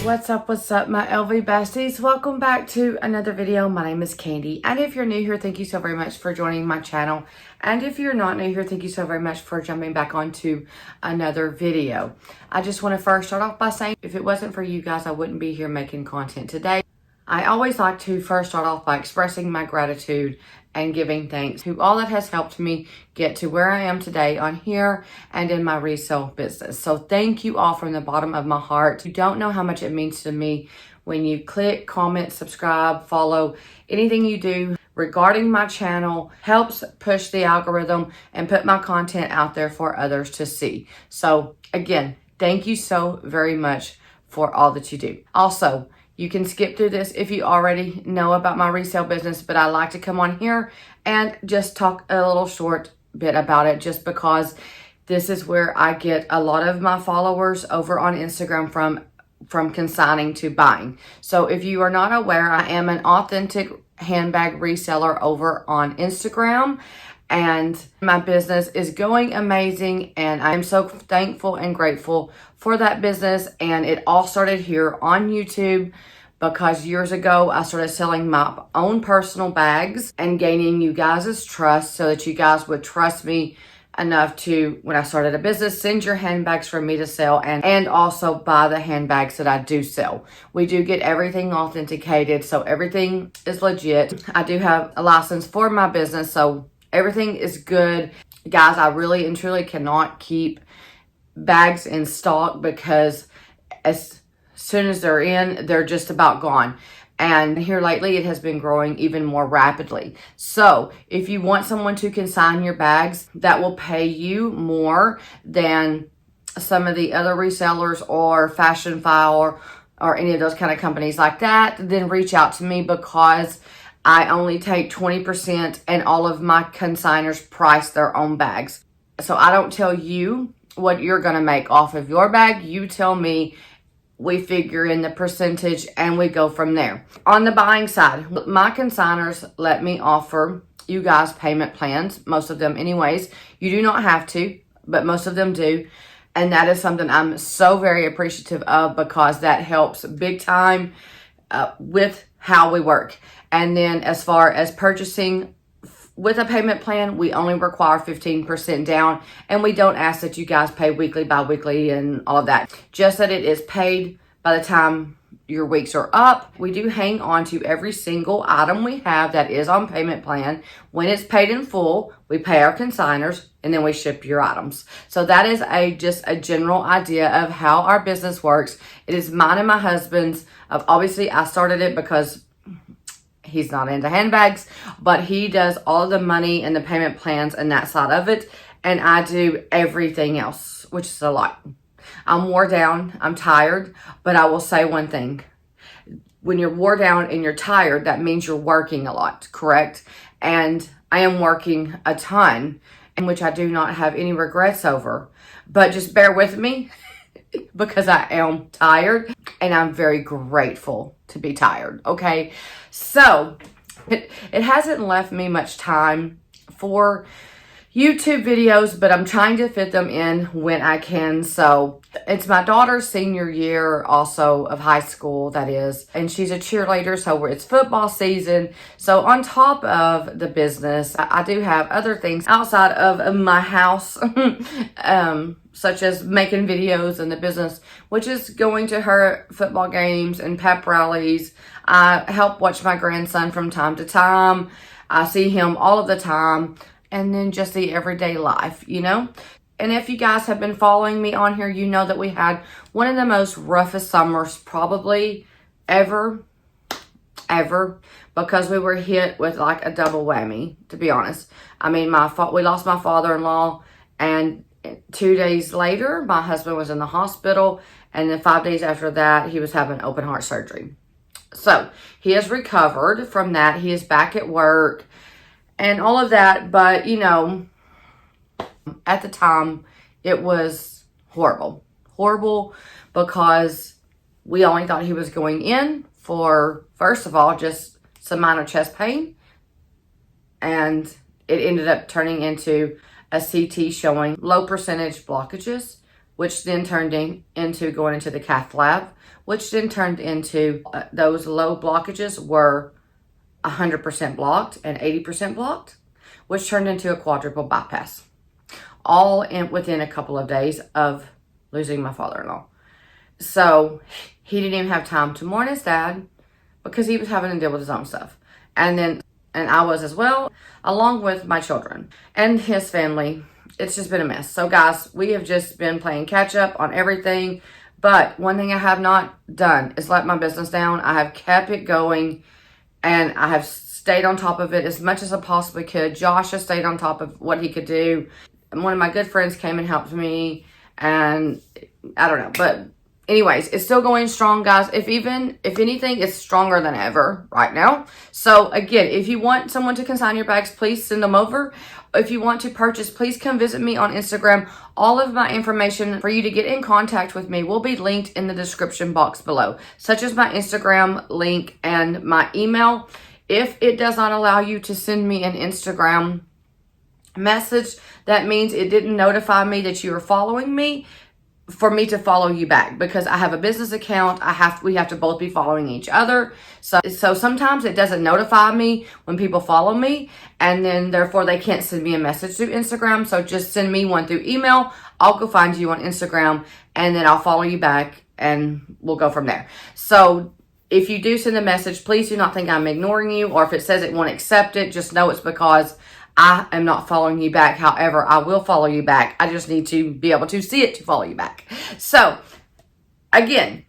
What's up, my LV besties? Welcome back to another video. My name is Candy, and if you're new here, thank you so very much for joining my channel. And if you're not new here, thank you so very much for jumping back onto another video. I just want to first start off by saying, if it wasn't for you guys, I wouldn't be here making content today. I always like to first start off by expressing my gratitude and giving thanks to all that has helped me get to where I am today on here and in my resale business. So thank you all from the bottom of my heart. You don't know how much it means to me when you click, comment, subscribe, follow. Anything you do regarding my channel helps push the algorithm and put my content out there for others to see. So again, thank you so very much for all that you do. Also, you can skip through this if you already know about my resale business, but I like to come on here and just talk a little short bit about it, just because this is where I get a lot of my followers over on Instagram from consigning to buying. So if you are not aware, I am an authentic handbag reseller over on Instagram, and my business is going amazing, and I'm so thankful and grateful for that business. And it all started here on YouTube, because years ago I started selling my own personal bags and gaining you guys' trust so that you guys would trust me enough to, when I started a business, send your handbags for me to sell and also buy the handbags that I do sell. We do get everything authenticated, so everything is legit. I do have a license for my business, so everything is good. Guys, I really and truly cannot keep bags in stock, because as soon as they're in, they're just about gone. And here lately, it has been growing even more rapidly. So if you want someone to consign your bags that will pay you more than some of the other resellers or Fashion File or any of those kind of companies like that, then reach out to me, because I only take 20% and all of my consigners price their own bags. So I don't tell you what you're going to make off of your bag. You tell me. We figure in the percentage and we go from there. On the buying side, my consigners let me offer you guys payment plans, most of them anyways. You do not have to, but most of them do. And that is something I'm so very appreciative of, because that helps big time with how we work. And then as far as purchasing with a payment plan, we only require 15% down, and we don't ask that you guys pay weekly, bi-weekly, and all of that. Just that it is paid by the time your weeks are up. We do hang on to every single item we have that is on payment plan. When it's paid in full, we pay our consigners, and then we ship your items. So that is just a general idea of how our business works. It is mine and my husband's. Obviously, I started it because he's not into handbags, but he does all the money and the payment plans and that side of it. And I do everything else, which is a lot. I'm wore down. I'm tired. But I will say one thing. When you're wore down and you're tired, that means you're working a lot, correct? And I am working a ton, in which I do not have any regrets over. But just bear with me, because I am tired and I'm very grateful to be tired, okay? So it hasn't left me much time for YouTube videos, but I'm trying to fit them in when I can. So it's my daughter's senior year also of high school, that is, and she's a cheerleader, so it's football season. So on top of the business, I do have other things outside of my house, such as making videos in the business, which is going to her football games and pep rallies. I help watch my grandson from time to time. I see him all of the time. And then just the everyday life, you know? And if you guys have been following me on here, you know that we had one of the most roughest summers probably ever, because we were hit with like a double whammy, to be honest. I mean, we lost my father-in-law, and 2 days later, my husband was in the hospital, and then 5 days after that, he was having open heart surgery. So he has recovered from that. He is back at work and all of that, but you know, at the time, it was horrible, because we only thought he was going in for, first of all, just some minor chest pain, and it ended up turning into a CT showing low percentage blockages, which then turned into going into the cath lab, which then turned into those low blockages were 100% blocked and 80% blocked, which turned into a quadruple bypass, all within a couple of days of losing my father-in-law. So he didn't even have time to mourn his dad because he was having to deal with his own stuff. And I was as well, along with my children and his family. It's just been a mess. So guys, we have just been playing catch up on everything. But one thing I have not done is let my business down. I have kept it going and I have stayed on top of it as much as I possibly could. Josh has stayed on top of what he could do. And one of my good friends came and helped me, and I don't know, but anyways, it's still going strong, guys. If anything, it's stronger than ever right now. So again, if you want someone to consign your bags, please send them over. If you want to purchase, please come visit me on Instagram. All of my information for you to get in contact with me will be linked in the description box below, such as my Instagram link and my email. If it does not allow you to send me an Instagram message, that means it didn't notify me that you are following me for me to follow you back, because I have a business account. We have to both be following each other. So sometimes it doesn't notify me when people follow me, and then therefore they can't send me a message through Instagram. So just send me one through email. I'll go find you on Instagram and then I'll follow you back and we'll go from there. So if you do send a message, please do not think I'm ignoring you, or if it says it won't accept it, just know it's because I am not following you back. However, I will follow you back. I just need to be able to see it to follow you back. So, again,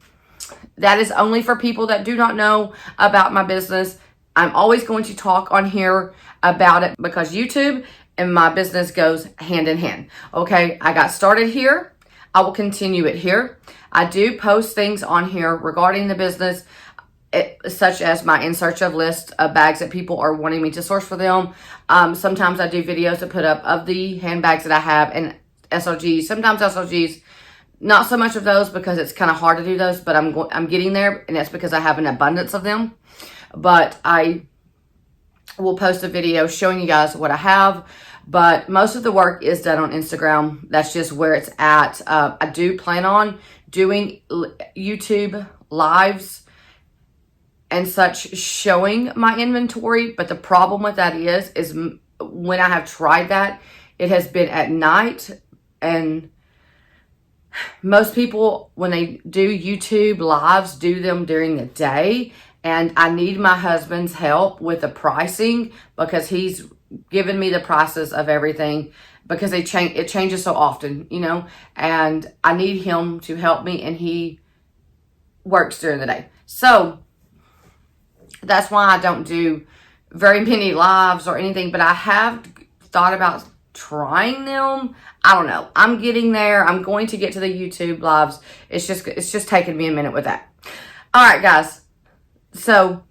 that is only for people that do not know about my business. I'm always going to talk on here about it because YouTube and my business goes hand in hand. Okay, I got started here. I will continue it here. I do post things on here regarding the business, such as my in search of list of bags that people are wanting me to source for them. Sometimes I do videos to put up of the handbags that I have and SLGs. Sometimes SLGs, not so much of those because it's kind of hard to do those, but I'm getting there, and that's because I have an abundance of them. But I will post a video showing you guys what I have. But most of the work is done on Instagram. That's just where it's at. I do plan on doing YouTube lives and such showing my inventory, but the problem with that is when I have tried that, it has been at night, and most people, when they do YouTube lives, do them during the day, and I need my husband's help with the pricing because he's given me the prices of everything because it changes so often, you know, and I need him to help me, and he works during the day. So that's why I don't do very many lives or anything, but I have thought about trying them. I don't know. I'm getting there. I'm going to get to the YouTube lives. It's just taking me a minute with that. All right, guys. So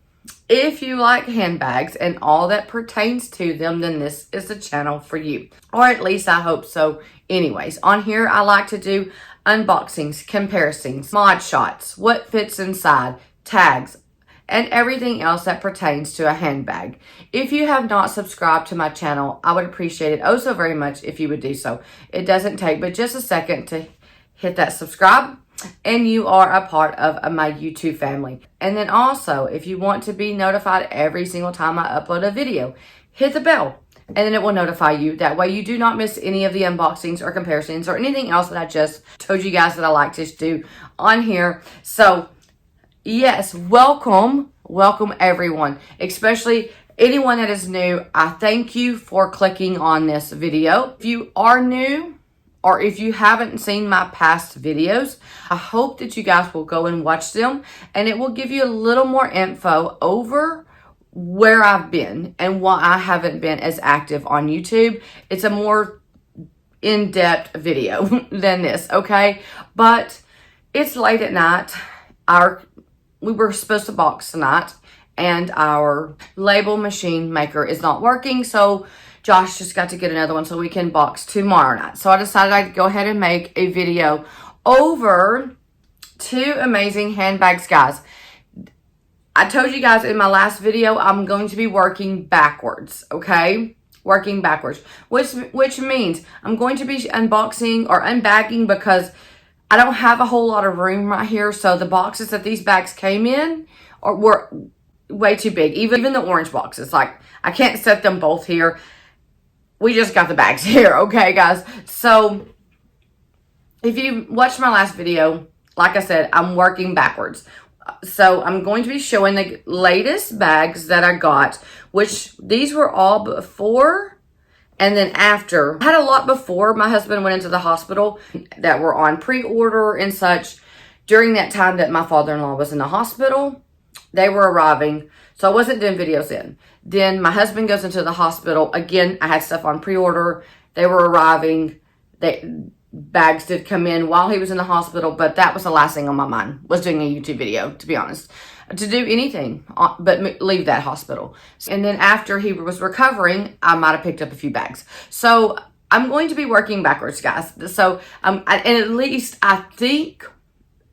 if you like handbags and all that pertains to them, then this is the channel for you. Or at least I hope so. Anyways, on here, I like to do unboxings, comparisons, mod shots, what fits inside, tags, and everything else that pertains to a handbag. If you have not subscribed to my channel, I would appreciate it oh so very much if you would do so. It doesn't take but just a second to hit that subscribe, and you are a part of my YouTube family. And then also, if you want to be notified every single time I upload a video, hit the bell, and then it will notify you. That way you do not miss any of the unboxings or comparisons or anything else that I just told you guys that I like to do on here. So yes, welcome everyone, especially anyone that is new. I thank you for clicking on this video. If you are new, or if you haven't seen my past videos, I hope that you guys will go and watch them, and it will give you a little more info over where I've been and why I haven't been as active on YouTube. It's a more in-depth video than this, okay? But it's late at night. We were supposed to box tonight, and our label machine maker is not working, so Josh just got to get another one so we can box tomorrow night. So I decided I'd go ahead and make a video over 2 amazing handbags, guys. I told you guys in my last video I'm going to be working backwards, okay? working backwards, which means I'm going to be unboxing or unbagging because I don't have a whole lot of room right here. So the boxes that these bags came in were way too big. Even the orange boxes, like I can't set them both here. We just got the bags here, okay, guys? So if you watched my last video, like I said, I'm working backwards. So I'm going to be showing the latest bags that I got, which these were all before and then after. I had a lot before my husband went into the hospital that were on pre-order and such. During that time that my father-in-law was in the hospital, they were arriving. So I wasn't doing videos then. Then my husband goes into the hospital. Again, I had stuff on pre-order. They were arriving. Bags did come in while he was in the hospital, but that was the last thing on my mind, was doing a YouTube video, to be honest. To do anything but leave that hospital. And then after he was recovering, I might have picked up a few bags. So I'm going to be working backwards, guys. So, and at least I think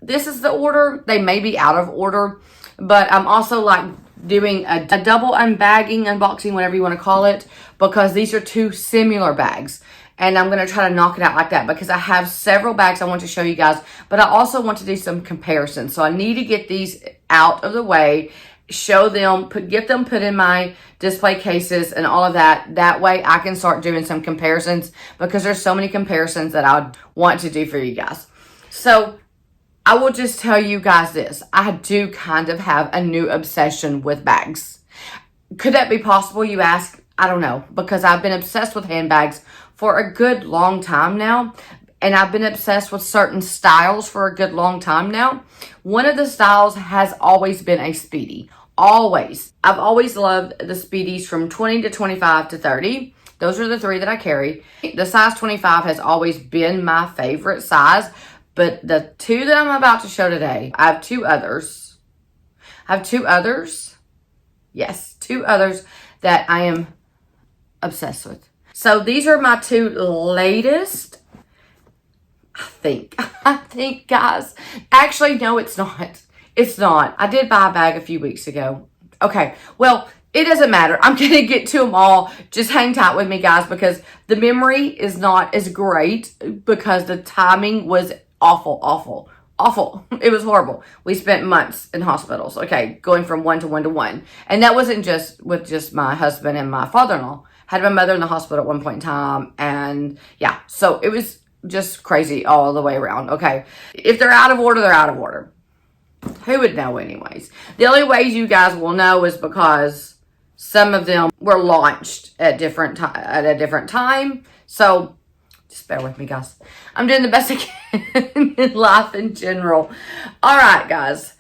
this is the order. They may be out of order, but I'm also like doing a double unboxing, whatever you want to call it, because these are two similar bags. And I'm going to try to knock it out like that because I have several bags I want to show you guys. But I also want to do some comparisons. So I need to get these out of the way, show them, get them put in my display cases and all of that. That way I can start doing some comparisons because there's so many comparisons that I would want to do for you guys. So I will just tell you guys this. I do kind of have a new obsession with bags. Could that be possible, you ask? I don't know, because I've been obsessed with handbags for a good long time now. And I've been obsessed with certain styles for a good long time now. One of the styles has always been a Speedy. Always. I've always loved the Speedies from 20 to 25 to 30. Those are the three that I carry. The size 25 has always been my favorite size. But the two that I'm about to show today, I have two others. Yes, two others that I am obsessed with. So these are my two latest, I think, guys. Actually, no, it's not. It's not. I did buy a bag a few weeks ago. Okay, well, it doesn't matter. I'm going to get to them all. Just hang tight with me, guys, because the memory is not as great because the timing was awful. It was horrible. We spent months in hospitals, okay, going from one to one. And that wasn't just with just my husband and my father-in-law. Had my mother in the hospital at one point in time. And yeah, so it was just crazy all the way around, okay. If they're out of order, they're out of order. Who would know anyways? The only ways you guys will know is because some of them were launched at a different time. So just bear with me, guys. I'm doing the best I can in life in general. All right, guys.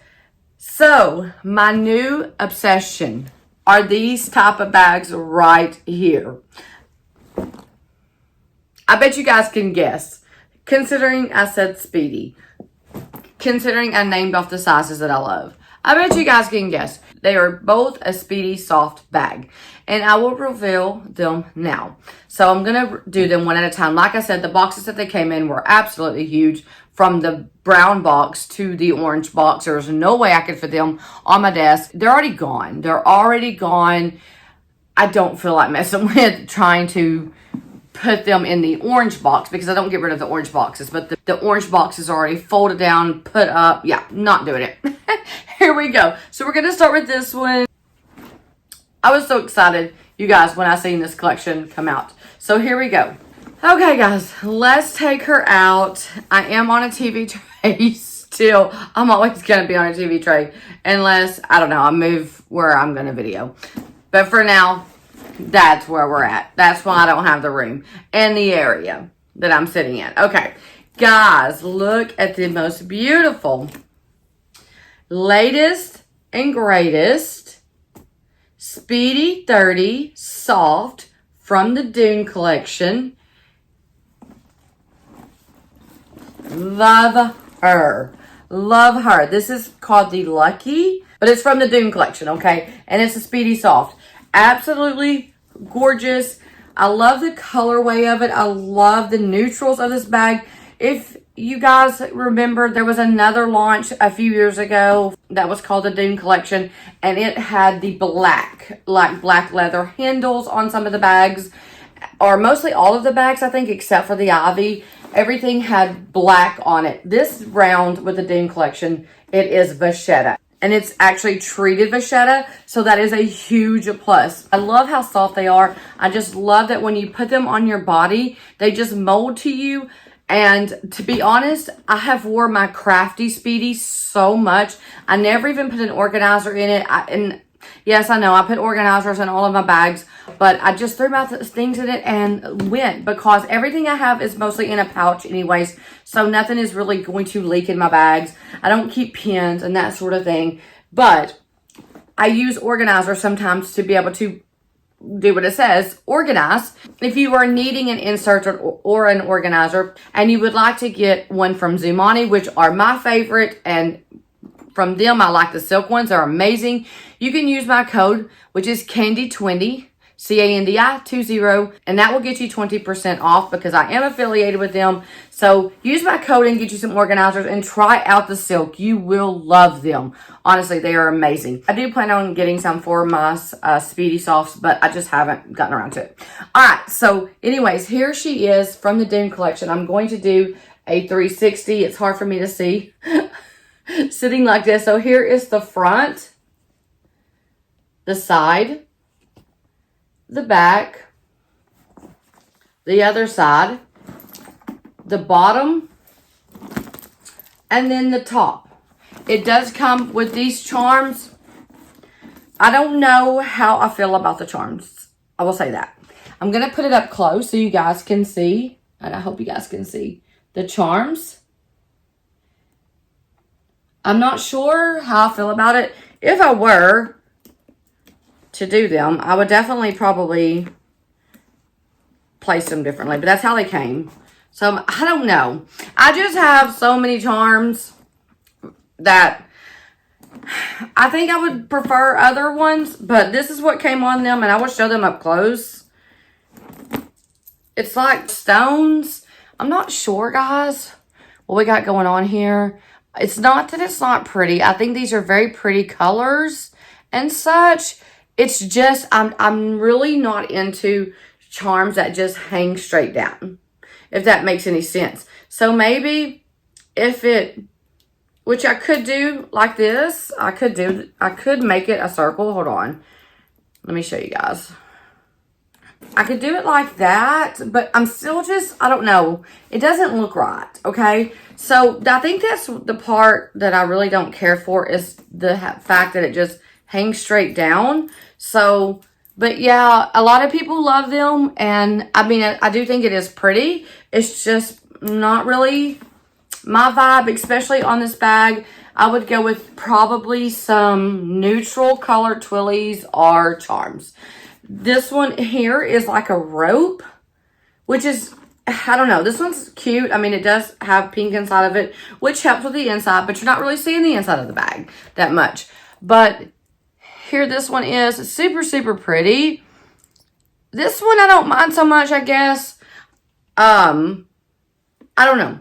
So my new obsession are these type of bags right here. I bet you guys can guess. Considering I said Speedy. Considering I named off the sizes that I love. I bet you guys can guess. They are both a Speedy soft bag. And I will reveal them now. So I'm going to do them one at a time. Like I said, the boxes that they came in were absolutely huge. From the brown box to the orange box. There's no way I could fit them on my desk. They're already gone. I don't feel like messing with trying to put them in the orange box because I don't get rid of the orange boxes. But the orange box is already folded down, put up. Yeah, not doing it. Here we go. So we're going to start with this one. I was so excited, you guys, when I seen this collection come out. So here we go. Okay, guys, let's take her out. I am on a TV tray still. I'm always going to be on a TV tray unless, I don't know, I move where I'm going to video. But for now, that's where we're at. That's why I don't have the room and the area that I'm sitting in. Okay, guys, look at the most beautiful, latest and greatest Speedy 30 Soft from the Dune collection. Love her. This is called the Lucky, but it's from the Dune collection, okay? And it's a Speedy Soft. Absolutely gorgeous. I love the colorway of it. I love the neutrals of this bag. If you guys remember there was another launch a few years ago that was called the Dune collection, and it had the black leather handles on some of the bags, or mostly all of the bags, I think, except for the Ivy. Everything had black on it. This round with the Dune collection, it is vachetta. And it's actually treated vachetta, so that is a huge plus. I love how soft they are. I just love that when you put them on your body, they just mold to you. And to be honest, I have wore my crafty Speedy so much. I never even put an organizer in it. And yes, I know I put organizers in all of my bags, but I just threw my things in it and went, because everything I have is mostly in a pouch anyways. So nothing is really going to leak in my bags. I don't keep pins and that sort of thing, but I use organizers sometimes to be able to do what it says, organize. If you are needing an insert or an organizer and you would like to get one from Zumani, which are my favorite, and from them I like the silk ones, they're amazing. You can use my code, which is Candy20, CANDI20, and that will get you 20% off because I am affiliated with them. So use my code and get you some organizers and try out the silk. You will love them. Honestly, they are amazing. I do plan on getting some for my Speedy Softs, but I just haven't gotten around to it. All right, so anyways, here she is from the Dune collection. I'm going to do a 360. It's hard for me to see sitting like this. So here is the front, the side, the back, the other side, the bottom, and then the top. It does come with these charms. I don't know how I feel about the charms. I will say that. I'm going to put it up close so you guys can see, and I hope you guys can see the charms. I'm not sure how I feel about it. If I were to do them, I would definitely probably place them differently, but that's how they came. So I don't know. I just have so many charms that I think I would prefer other ones, but this is what came on them, and I will show them up close. It's like stones. I'm not sure, guys, what we got going on here. It's not that it's not pretty. I think these are very pretty colors and such. It's just, I'm really not into charms that just hang straight down, if that makes any sense. So maybe if it, which I could do like this, I could make it a circle. Hold on. Let me show you guys. I could do it like that, but I'm still just, I don't know. It doesn't look right, okay? So I think that's the part that I really don't care for, is the fact that it just hangs straight down. So, but yeah, a lot of people love them, and I mean, I do think it is pretty. It's just not really my vibe, especially on this bag. I would go with probably some neutral colored twillies or charms. This one here is like a rope, which is, I don't know. This one's cute. I mean, it does have pink inside of it, which helps with the inside, but you're not really seeing the inside of the bag that much. But here, this one is super, super pretty. This one I don't mind so much, I guess. I don't know.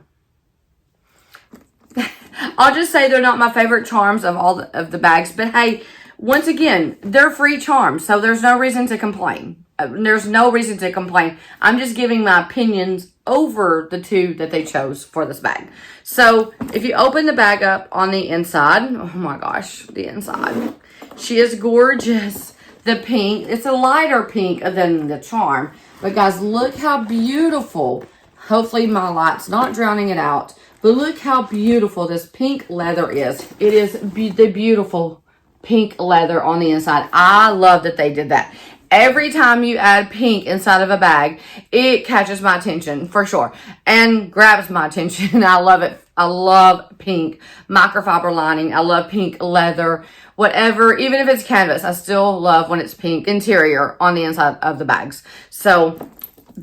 I'll just say they're not my favorite charms of all of the bags. But hey, once again, they're free charms, so there's no reason to complain. There's no reason to complain. I'm just giving my opinions over the two that they chose for this bag. So if you open the bag up on the inside, oh my gosh, the inside. She is gorgeous. The pink, it's a lighter pink than the charm. But guys, look how beautiful. Hopefully my light's not drowning it out. But look how beautiful this pink leather is. It is the beautiful pink leather on the inside. I love that they did that. Every time you add pink inside of a bag, it catches my attention for sure and grabs my attention. I love it. I love pink microfiber lining. I love pink leather, whatever. Even if it's canvas, I still love when it's pink interior on the inside of the bags. So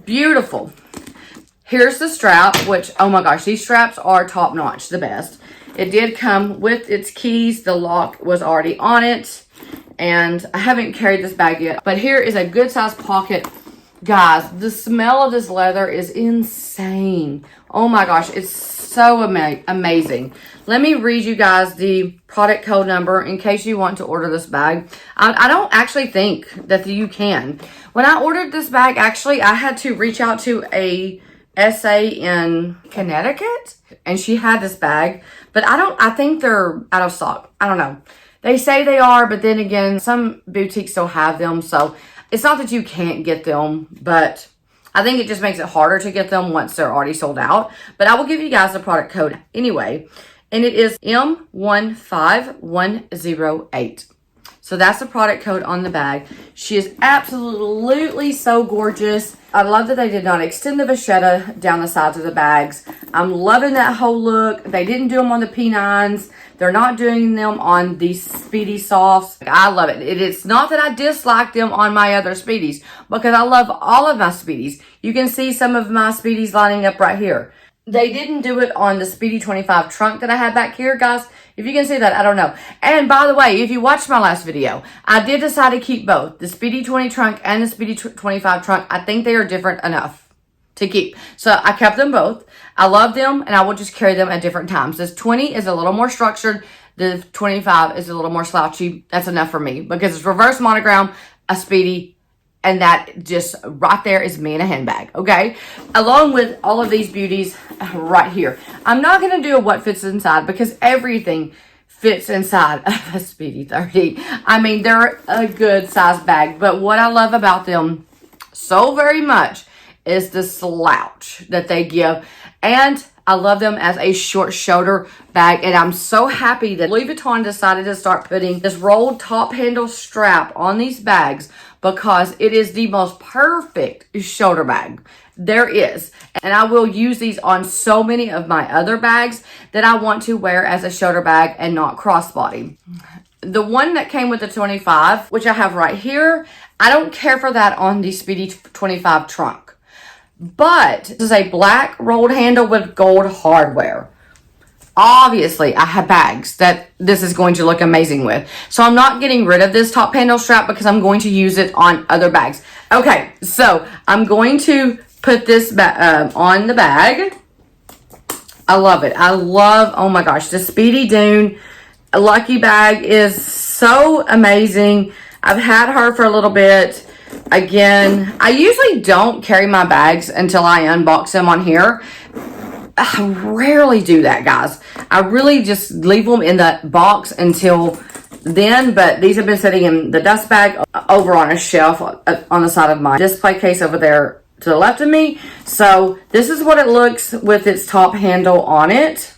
beautiful. Here's the strap, which, oh my gosh, these straps are top notch, the best. It did come with its keys. The lock was already on it. And I haven't carried this bag yet. But here is a good size pocket Guys, the smell of this leather is insane. Oh my gosh, it's so amazing. Let me read you guys the product code number in case you want to order this bag. I don't actually think that you can. When I ordered this bag, actually, I had to reach out to a SA in Connecticut, and she had this bag, but I think they're out of stock. I don't know. They say they are, but then again, some boutiques still have them, so it's not that you can't get them, but I think it just makes it harder to get them once they're already sold out. But I will give you guys the product code anyway, and it is M15108. So that's the product code on the bag. She is absolutely so gorgeous. I love that they did not extend the vachetta down the sides of the bags. I'm loving that whole look. They didn't do them on the P9s. They're not doing them on these Speedy Softs. I love it. It's not that I dislike them on my other Speedies, because I love all of my Speedies. You can see some of my Speedies lining up right here. They didn't do it on the Speedy 25 trunk that I had back here, guys. If you can see that, I don't know. And by the way, if you watched my last video, I did decide to keep both the Speedy 20 trunk and the Speedy 25 trunk. I think they are different enough to keep. So I kept them both. I love them, and I will just carry them at different times. This 20 is a little more structured. The 25 is a little more slouchy. That's enough for me because it's reverse monogram, a Speedy, and that just right there is me in a handbag, okay? Along with all of these beauties right here. I'm not going to do a what fits inside because everything fits inside of a Speedy 30. I mean, they're a good size bag, but what I love about them so very much is the slouch that they give. And I love them as a short shoulder bag, and I'm so happy that Louis Vuitton decided to start putting this rolled top handle strap on these bags because it is the most perfect shoulder bag there is. And I will use these on so many of my other bags that I want to wear as a shoulder bag and not crossbody. The one that came with the 25, which I have right here, I don't care for that on the Speedy 25 trunk. But this is a black rolled handle with gold hardware. Obviously, I have bags that this is going to look amazing with. So I'm not getting rid of this top handle strap because I'm going to use it on other bags. Okay, so I'm going to put this on the bag. I love it. I love, oh my gosh, the Speedy Dune Lucky bag is so amazing. I've had her for a little bit. Again, I usually don't carry my bags until I unbox them on here. I rarely do that, guys. I really just leave them in the box until then, but these have been sitting in the dust bag over on a shelf on the side of my display case over there to the left of me. So this is what it looks with its top handle on it.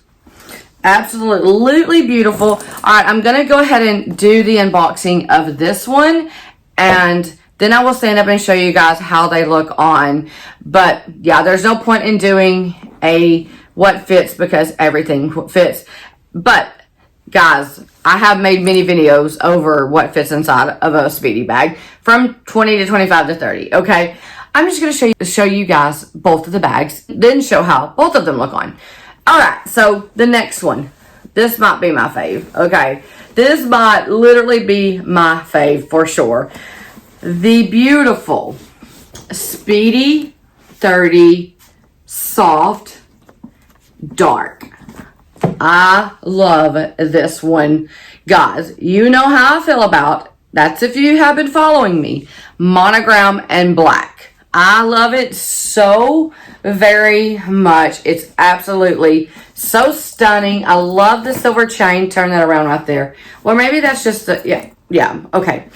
Absolutely beautiful. All right, I'm going to go ahead and do the unboxing of this one, and then I will stand up and show you guys how they look on. But yeah, there's no point in doing a what fits because everything fits. But guys, I have made many videos over what fits inside of a Speedy bag from 20 to 25 to 30. Okay, I'm just going to show you guys both of the bags, then show how both of them look on. All right, so the next one, this might be my fave. Okay, this might literally be my fave for sure. The beautiful Speedy 30 Soft Dark. I love this one. Guys, you know how I feel about, that's if you have been following me, monogram and black. I love it so very much. It's absolutely so stunning. I love the silver chain. Turn that around right there. Well, maybe that's just the, yeah, okay.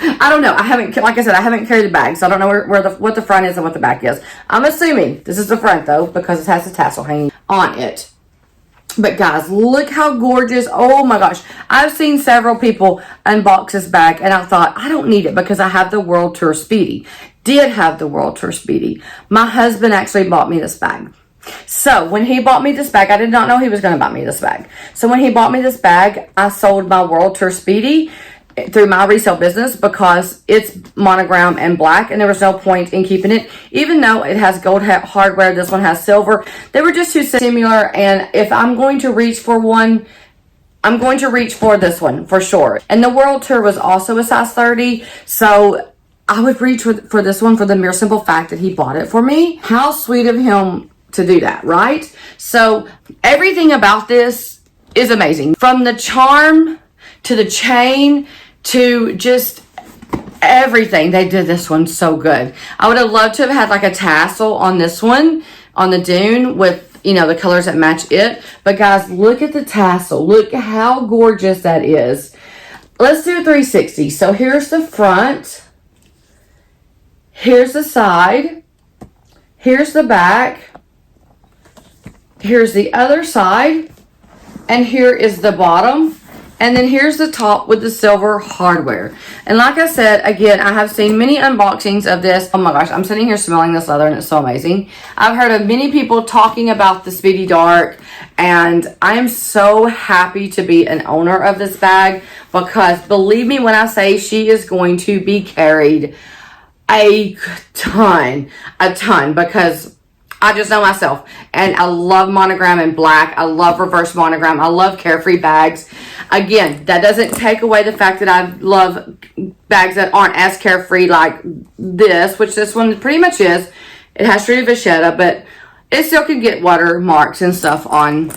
I don't know. I haven't, like I said, I haven't carried the bag, so I don't know what the front is and what the back is. I'm assuming this is the front, though, because it has the tassel hanging on it. But guys, look how gorgeous. Oh my gosh. I've seen several people unbox this bag, and I thought, I don't need it because I have the World Tour Speedy. Did have the World Tour Speedy. My husband actually bought me this bag. So when he bought me this bag, I did not know he was going to buy me this bag. So when he bought me this bag, I sold my World Tour Speedy through my resale business because it's monogram and black, and there was no point in keeping it, even though it has gold hardware. This one has silver. They were just too similar, and if I'm going to reach for one, I'm going to reach for this one for sure. And the World Tour was also a size 30, so I would reach for this one for the mere simple fact that he bought it for me. How sweet of him to do that, right? So everything about this is amazing. From the charm to the chain to just everything. They did this one so good. I would have loved to have had like a tassel on this one, on the Dune with, you know, the colors that match it. But guys, look at the tassel. Look how gorgeous that is. Let's do a 360. So here's the front. Here's the side. Here's the back. Here's the other side. And here is the bottom. And then here's the top with the silver hardware. And like I said, again, I have seen many unboxings of this. Oh my gosh, I'm sitting here smelling this leather and it's so amazing. I've heard of many people talking about the Speedy Dark, and I am so happy to be an owner of this bag, because believe me when I say she is going to be carried a ton, because I just know myself, and I love monogram in black. I love reverse monogram. I love carefree bags. Again, that doesn't take away the fact that I love bags that aren't as carefree like this, which this one pretty much is. It has treated vachetta, but it still can get watermarks and stuff on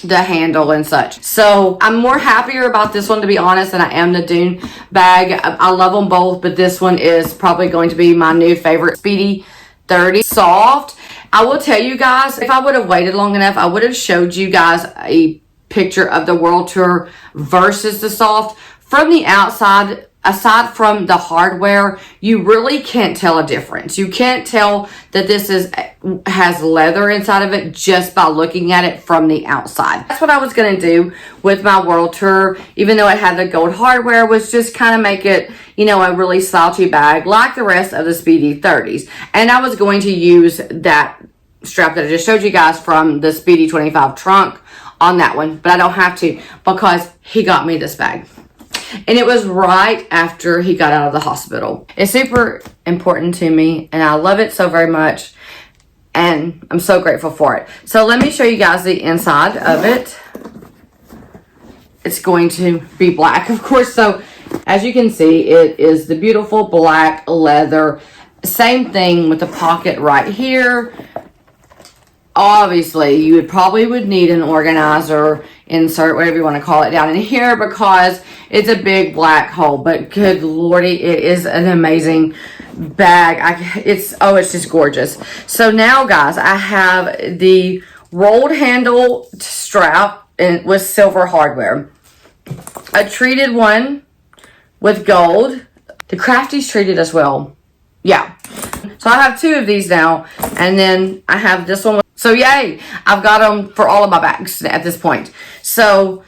the handle and such. So I'm more happier about this one, to be honest, than I am the Dune bag. I love them both, but this one is probably going to be my new favorite. Speedy 30 soft. I will tell you guys, if I would have waited long enough, I would have showed you guys a picture of the World Tour versus the soft. From the outside, aside from the hardware, you really can't tell a difference. You can't tell that this has leather inside of it just by looking at it from the outside. That's what I was going to do with my World Tour, even though it had the gold hardware, was just kind of make it, you know, a really slouchy bag like the rest of the Speedy 30s. And I was going to use that strap that I just showed you guys from the Speedy 25 trunk on that one, but I don't have to, because he got me this bag. And it was right after he got out of the hospital. It's super important to me, and I love it so very much, and I'm so grateful for it. So let me show you guys the inside of it. It's going to be black, of course. So as you can see, it is the beautiful black leather. Same thing with the pocket right here. Obviously, you probably would need an organizer, insert, whatever you want to call it, down in here, because it's a big black hole. But good lordy, it is an amazing bag. It's just gorgeous. So now, guys, I have the rolled handle strap and with silver hardware, a treated one with gold. The Crafty's treated as well. Yeah. So I have two of these now, and then I have this one. So yay, I've got them for all of my bags at this point. So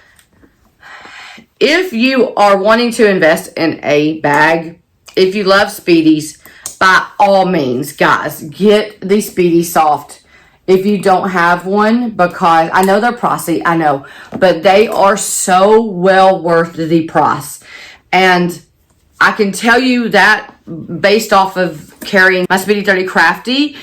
if you are wanting to invest in a bag, if you love Speedies, by all means, guys, get the Speedy Soft if you don't have one, because I know they're pricey, I know, but they are so well worth the price. And I can tell you that based off of carrying my Speedy 30 Crafty,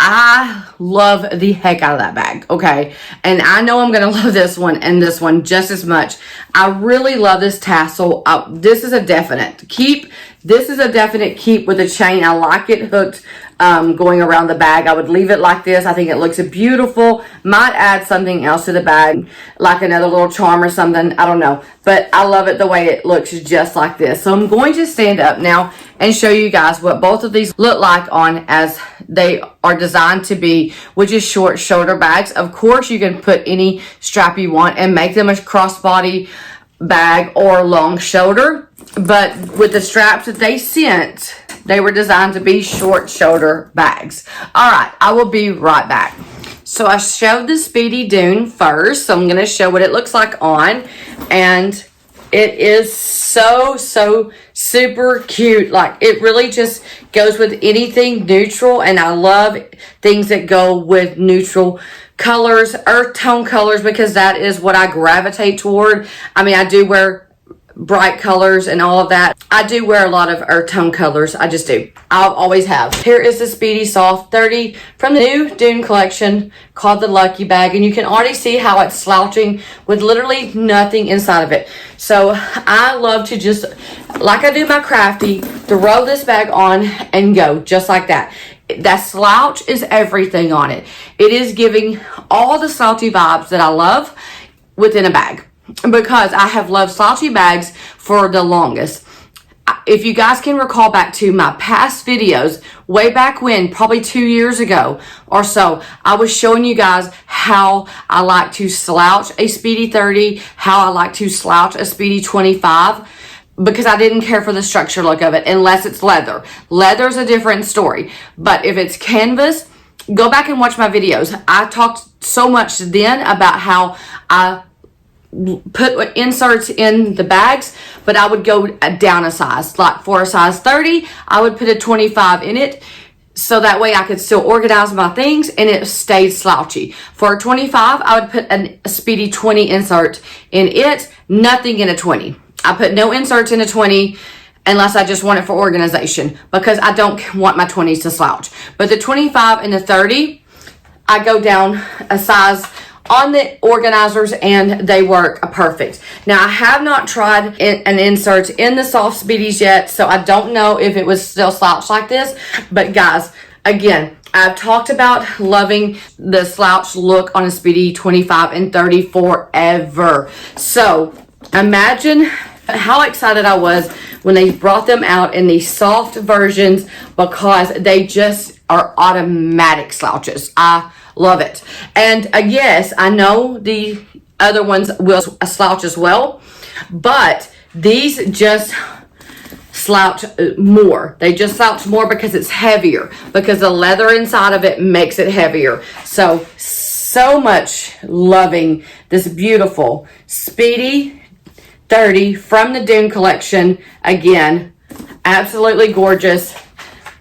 I love the heck out of that bag, okay? And I know I'm going to love this one and this one just as much. I really love this tassel. This is a definite keep. This is a definite keep with a chain. I like it hooked going around the bag. I would leave it like this. I think it looks beautiful. Might add something else to the bag, like another little charm or something. I don't know. But I love it the way it looks just like this. So I'm going to stand up now and show you guys what both of these look like on as they are designed to be, which is short shoulder bags. Of course, you can put any strap you want and make them a crossbody bag or long shoulder. But with the straps that they sent, they were designed to be short shoulder bags. All right, I will be right back. So I showed the Speedy Dune first, so I'm going to show what it looks like on. And it is so super cute. Like, it really just goes with anything neutral, and I love things that go with neutral colors, earth tone colors, because that is what I gravitate toward. I mean, I do wear bright colors and all of that. I do wear a lot of earth tone colors. I just do. I'll always have. Here is the Speedy Soft 30 from the new Dune collection called the Lucky Bag. And you can already see how it's slouching with literally nothing inside of it. So I love to just, like I do my crafty, throw this bag on and go just like that. That slouch is everything on it. It is giving all the slouchy vibes that I love within a bag, because I have loved slouchy bags for the longest. If you guys can recall back to my past videos, way back when, probably 2 years ago or so, I was showing you guys how I like to slouch a Speedy 30, how I like to slouch a Speedy 25, because I didn't care for the structure look of it unless it's leather. Leather's a different story. But if it's canvas, go back and watch my videos. I talked so much then about how I put inserts in the bags, but I would go down a size. Like for a size 30, I would put a 25 in it, so that way I could still organize my things and it stayed slouchy. For a 25, I would put a Speedy 20 insert in it, nothing in a 20. I put no inserts in a 20 unless I just want it for organization, because I don't want my 20s to slouch. But the 25 and the 30, I go down a size on the organizers and they work perfect. Now I have not tried an insert in the soft Speedies yet, so I don't know if it was still slouched like this. But guys, again, I've talked about loving the slouch look on a Speedy 25 and 30 forever. So imagine how excited I was when they brought them out in these soft versions, because they just are automatic slouches. I love it. And yes, I know the other ones will slouch as well, but these just slouch more. They just slouch more because it's heavier, because the leather inside of it makes it heavier. So much loving this beautiful Speedy 30 from the Dune collection. Again, absolutely gorgeous.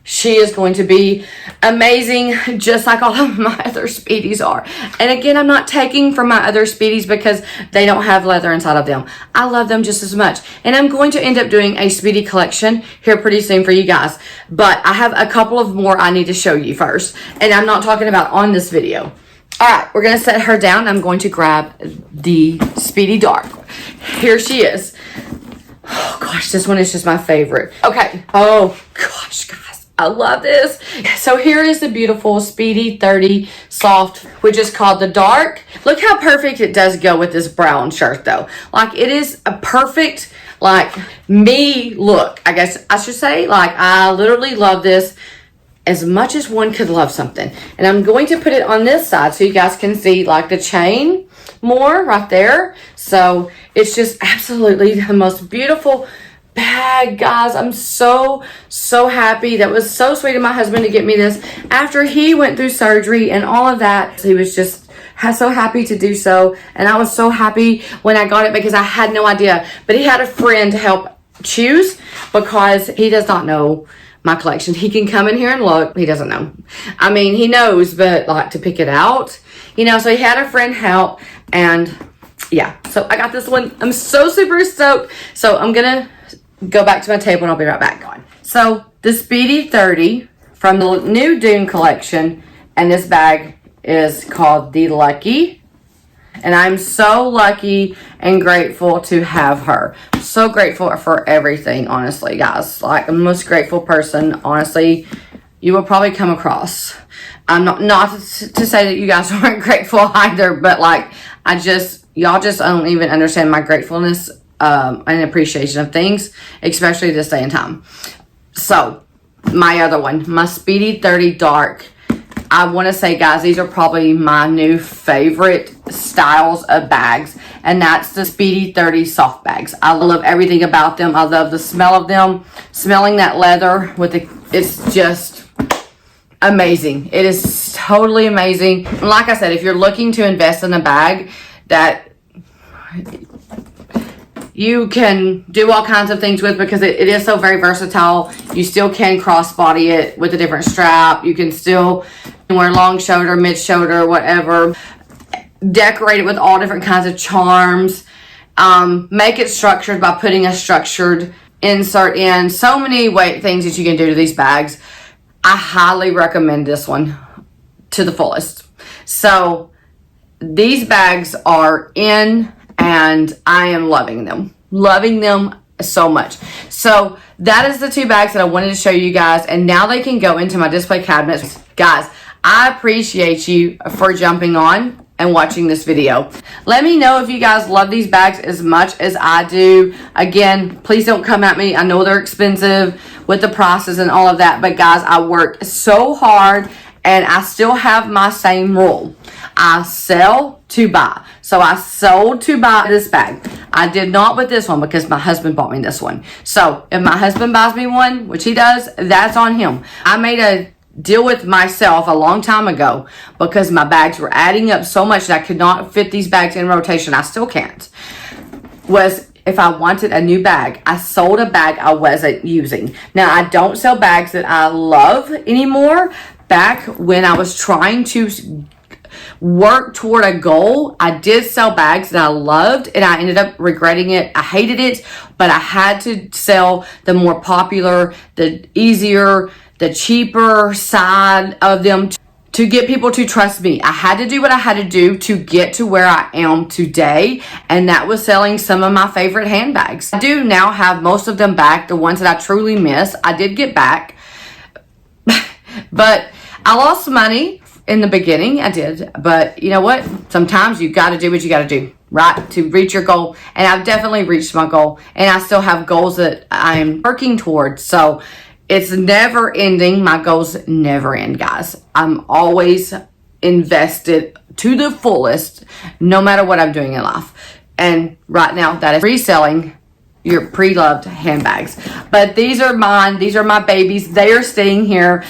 She is going to be amazing, just like all of my other Speedies are. And again, I'm not taking from my other Speedies because they don't have leather inside of them. I love them just as much. And I'm going to end up doing a Speedy collection here pretty soon for you guys. But I have a couple of more I need to show you first. And I'm not talking about on this video. All right, we're going to set her down. I'm going to grab the Speedy Dark. Here she is. Oh, gosh, this one is just my favorite. Okay. Oh, gosh, guys. I love this. So here is the beautiful Speedy 30 Soft, which is called the Dark. Look how perfect it does go with this brown shirt, though. Like, it is a perfect, like, me look, I guess I should say. Like, I literally love this as much as one could love something. And I'm going to put it on this side so you guys can see, like, the chain more right there. So it's just absolutely the most beautiful bag, guys. I'm so happy. That was so sweet of my husband to get me this after he went through surgery and all of that. He was just so happy to do so, and I was so happy when I got it because I had no idea. But he had a friend to help choose, because he does not know my collection. He can come in here and look. He doesn't know. I mean, he knows, but like to pick it out, you know. So he had a friend help, and yeah. So I got this one. I'm so super stoked. So I'm gonna go back to my table and I'll be right back on. So the Speedy 30 from the new Dune collection, and this bag is called the Lucky, and I'm so lucky and grateful to have her. So grateful for everything, honestly, guys. Like, the most grateful person, honestly, you will probably come across. I'm not to say that you guys aren't grateful either, but like, y'all just don't even understand my gratefulness and appreciation of things, especially this day and time. So my other one, my Speedy 30 Dark. I want to say, guys, these are probably my new favorite styles of bags, and that's the Speedy 30 soft bags. I love everything about them. I love the smell of them. Smelling that leather with it's just amazing. It is totally amazing. And like I said, if you're looking to invest in a bag that you can do all kinds of things with, because it is so very versatile. You still can crossbody it with a different strap. You can still wear long shoulder, mid shoulder, whatever. Decorate it with all different kinds of charms. make it structured by putting a structured insert in. So many things that you can do to these bags. I highly recommend this one to the fullest. So these bags are in and I am loving them so much. So that is the 2 bags that I wanted to show you guys, and now they can go into my display cabinets. Guys, I appreciate you for jumping on and watching this video. Let me know if you guys love these bags as much as I do. Again, please don't come at me. I know they're expensive with the prices and all of that, but guys, I work so hard and I still have my same rule. I sell to buy. So I sold to buy this bag. I did not with this one because my husband bought me this one. So if my husband buys me one, which he does, that's on him. I made a deal with myself a long time ago because my bags were adding up so much that I could not fit these bags in rotation. I still can't. Was if I wanted a new bag, I sold a bag I wasn't using. Now, I don't sell bags that I love anymore. Back when I was trying to work toward a goal, I did sell bags that I loved and I ended up regretting it. I hated it, but I had to sell the more popular, the easier, the cheaper side of them to get people to trust me. I had to do what I had to do to get to where I am today, and that was selling some of my favorite handbags. I do now have most of them back, the ones that I truly miss. I did get back, but I lost money in the beginning. I did, but you know what? Sometimes you got to do what you got to do, right? To reach your goal, and I've definitely reached my goal, and I still have goals that I'm working towards, so it's never ending. My goals never end, guys. I'm always invested to the fullest, no matter what I'm doing in life. And right now, that is reselling your pre-loved handbags. But these are mine. These are my babies. They are staying here.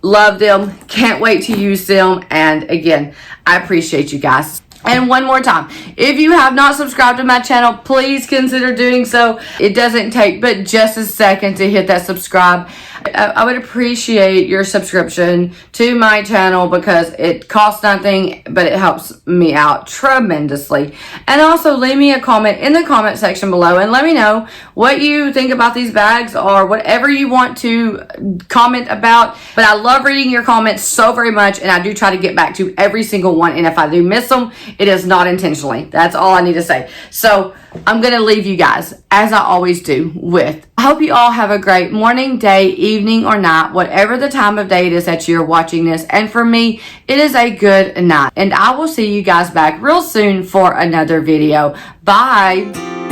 Love them. Can't wait to use them. And again, I appreciate you guys. And one more time, if you have not subscribed to my channel, please consider doing so. It doesn't take but just a second to hit that subscribe. I would appreciate your subscription to my channel because it costs nothing, but it helps me out tremendously. And also leave me a comment in the comment section below and let me know what you think about these bags or whatever you want to comment about. But I love reading your comments so very much, and I do try to get back to every single one. And if I do miss them, it is not intentionally. That's all I need to say. So I'm going to leave you guys, as I always do, with I hope you all have a great morning, day, evening, or night, whatever the time of day it is that you're watching this. And for me, it is a good night. And I will see you guys back real soon for another video. Bye.